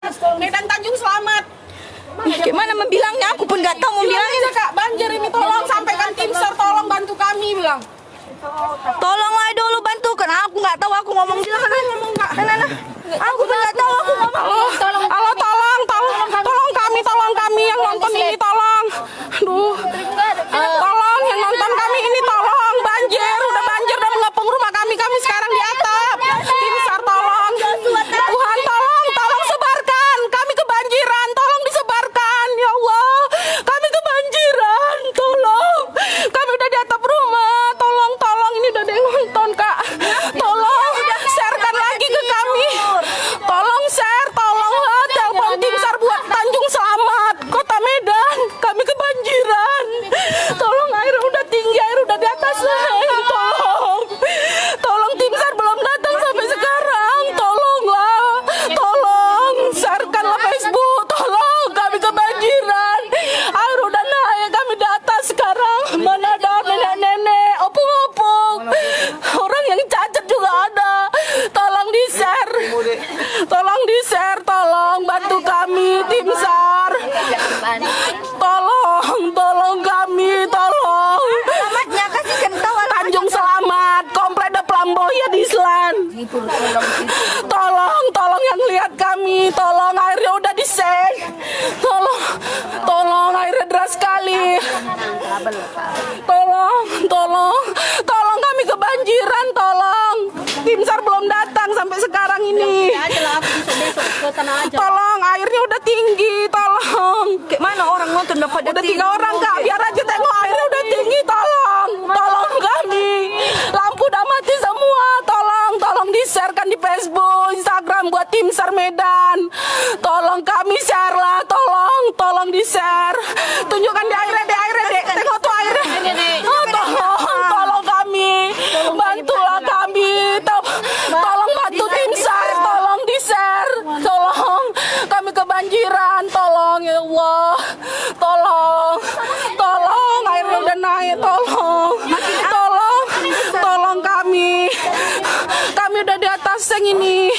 Medan Tanjung Selamat. Gimana membilangnya? Aku pun nggak tahu membilangnya. Aja Kak, banjir ini tolong sampaikan tim SAR, tolong bantu kami bilang. Tolonglah dulu bantukan. Aku nggak tahu, aku ngomong di sana. Nah. Aku pun nggak tahu, aku ngomong. Allah tolong kami yang nonton ini tolong. Aduh. Tolong yang nonton kami ini tolong. Banjir, udah mengepung rumah kami sekarang di atap. Tim SAR tolong. Tuhan tolong sebarkan. Kami kebanjiran, tolong disebarkan. Ya Allah, kami kebanjiran. Tolong. Kami udah di atap rumah. Tolong ini udah ada yang nonton, Kak. Tolong sharekan lagi ke kami. Tolong share, tolonglah telepon tim SAR buat Tanjung Selamat, Kota Medan. Kami kebanjiran. Tolong, air udah tinggi, air udah di atas. Tolong tim SAR belum datang sampai sekarang. Tolonglah. Tolong sharekanlah Facebook. Tolong, kami kebanjiran. Air udah naik, kami di atas sekarang. Mana ada nenek-nenek, opung-opung. Orang yang cacat juga ada. Tolong di-share. Tolong bantu kami tim SAR. Tolong kami, tolong. Alamatnya kasihkan tahu. Tanjung Selamat, Komplek De Plamboya di Islan. Tolong yang lihat kami, tolong airnya udah di-sek. Tolong airnya deras sekali. Tolong kami kebanjiran, tolong. Tim SAR belum datang sampai sekarang ini. Tolong, airnya udah tinggi, tolong. Mana orang nonton dapat Udah 3 orang, Kak, biar aja tengok airnya udah tinggi, tolong kami. Lampu udah mati semua, tolong di-sharekan di Facebook, Instagram buat tim SAR Medan. Tolong kami share lah, tolong di-share. Tunjukkan di airnya, Dek. Tengok tuh airnya. Tolong kami. Bantulah kami. Tolong bantu tim SAR, tolong di-share. Tolong, kami kebanjiran, tolong ya Allah. Tolong, airnya udah naik, tolong kami. Kami udah di atas seng ini.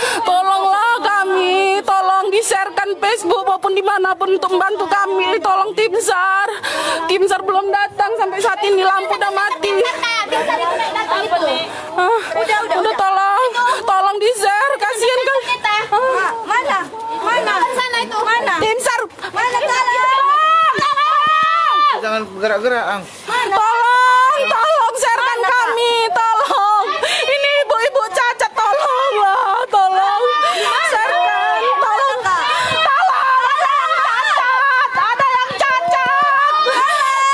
Tolonglah kami. Tolong di-sharekan Facebook maupun dimanapun untuk membantu kami. Tolong tim SAR. Tim SAR belum datang sampai saat ini, lampu udah mati. Udah tolong di-share, kasihan kan. Mana? Sana itu. Mana? Tim SAR. Mana tolong? Jangan bergerak-gerak, Ang. Tolong sharekan kami, tolong. Ini ibu-ibu cacat, tolonglah, tolong. Sharekan, tolong. Ada yang cacat.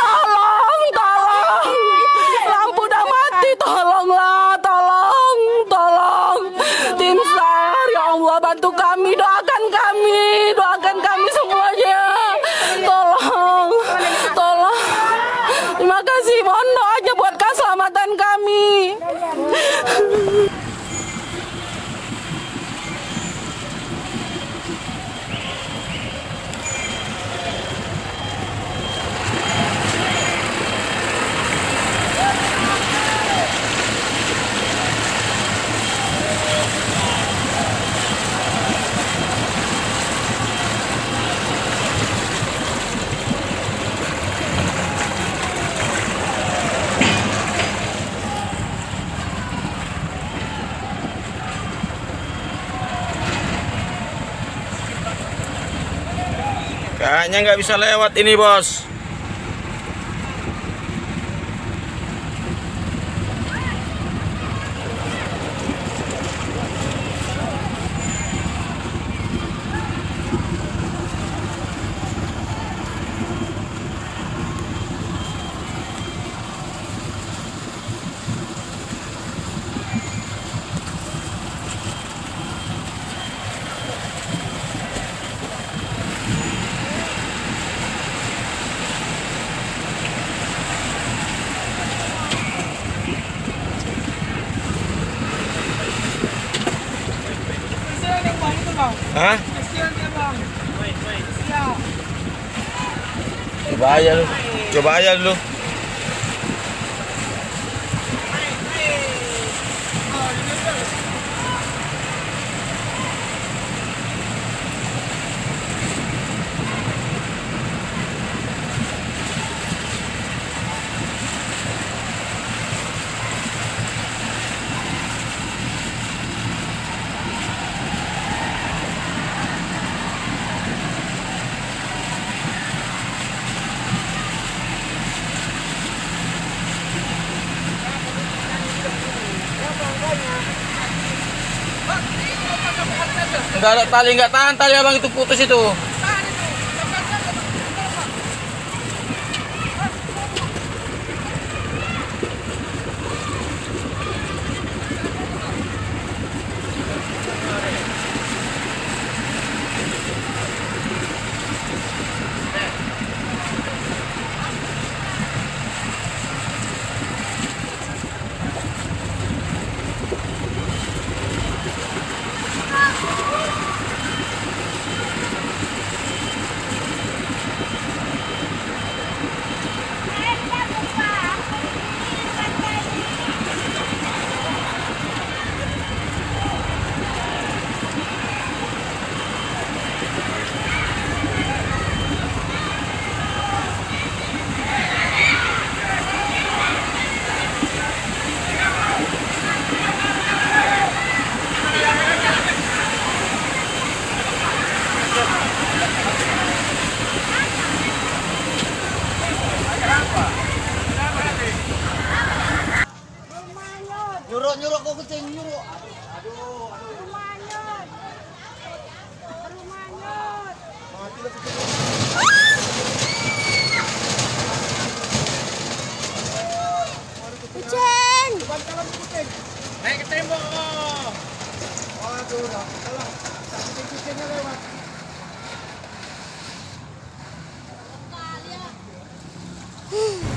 Tolong. Lampu udah mati, tolonglah, tolong. Tim SAR, ya Allah, bantu kami, doakan kami semuanya. Tolong. Terima kasih, mohon doanya buat keselamatan kami. Kayaknya nggak bisa lewat ini, Bos. Hah? Coba aja dulu. Kagak ada tali, nggak tahan tali abang itu putus itu. Nyuruk kok kucing nyuruk. Kucing. Naik ke tembok. Waduh, salah. Kucingnya lewat. Huh.